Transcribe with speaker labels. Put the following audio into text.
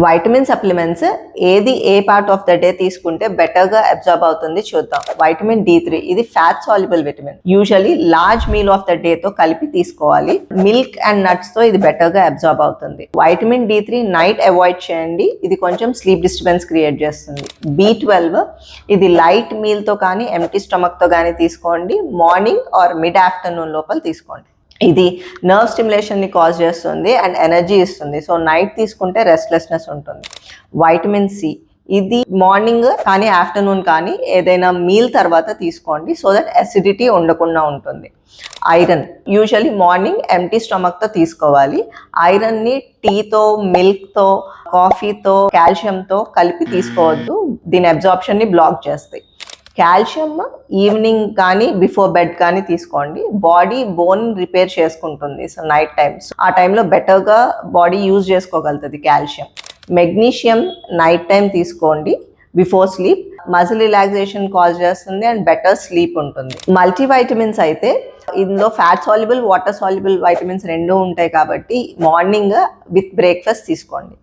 Speaker 1: Vitamin supplements ఏది ఏ part of the day తీసుకుంటే బెటర్గా అబ్జార్బ్ అవుతుంది చూద్దాం. వైటమిన్ D3 ఇది fat soluble vitamin. Usually large meal of the day తో కలిపి తీసుకోవాలి. మిల్క్ అండ్ నట్స్ తో ఇది బెటర్గా అబ్జార్బ్ అవుతుంది. వైటమిన్ D3 నైట్ అవాయిడ్ చేయండి, ఇది కొంచెం స్లీప్ డిస్టర్బెన్స్ క్రియేట్ చేస్తుంది. B12 ఇది లైట్ మీల్ తో కానీ ఎంటీ స్టమక్ తో కానీ తీసుకోండి. మార్నింగ్ ఆర్ మిడ్ ఆఫ్టర్నూన్ లోపల తీసుకోండి. ఇది నర్వ్ స్టిమ్యులేషన్ని కాజ్ చేస్తుంది అండ్ ఎనర్జీ ఇస్తుంది. సో నైట్ తీసుకుంటే రెస్ట్లెస్నెస్ ఉంటుంది. వైటమిన్ C ఇది మార్నింగ్ కానీ ఆఫ్టర్నూన్ కానీ ఏదైనా మీల్ తర్వాత తీసుకోండి సో దట్ అసిడిటీ ఉండకుండా ఉంటుంది. ఐరన్ యూజువల్లీ మార్నింగ్ ఎంటీ స్టమక్తో తీసుకోవాలి. ఐరన్ని టీతో, మిల్క్తో, కాఫీతో, కాల్షియంతో కలిపి తీసుకోవద్దు, దీని అబ్జార్ప్షన్ని బ్లాక్ చేస్తాయి. కాల్షియం ఈవినింగ్ కానీ బిఫోర్ బెడ్ కానీ తీసుకోండి. బాడీ బోన్ రిపేర్ చేసుకుంటుంది. సో నైట్ టైమ్స్ ఆ టైంలో బెటర్గా బాడీ యూజ్ చేసుకోగలుగుతుంది కాల్షియం. మెగ్నీషియం నైట్ టైం తీసుకోండి before sleep. Muscle relaxation cause చేస్తుంది అండ్ బెటర్ స్లీప్ ఉంటుంది. మల్టీవైటమిన్స్ అయితే ఇందులో fat soluble, water soluble vitamins రెండూ ఉంటాయి కాబట్టి మార్నింగ్ విత్ బ్రేక్ఫాస్ట్ తీసుకోండి.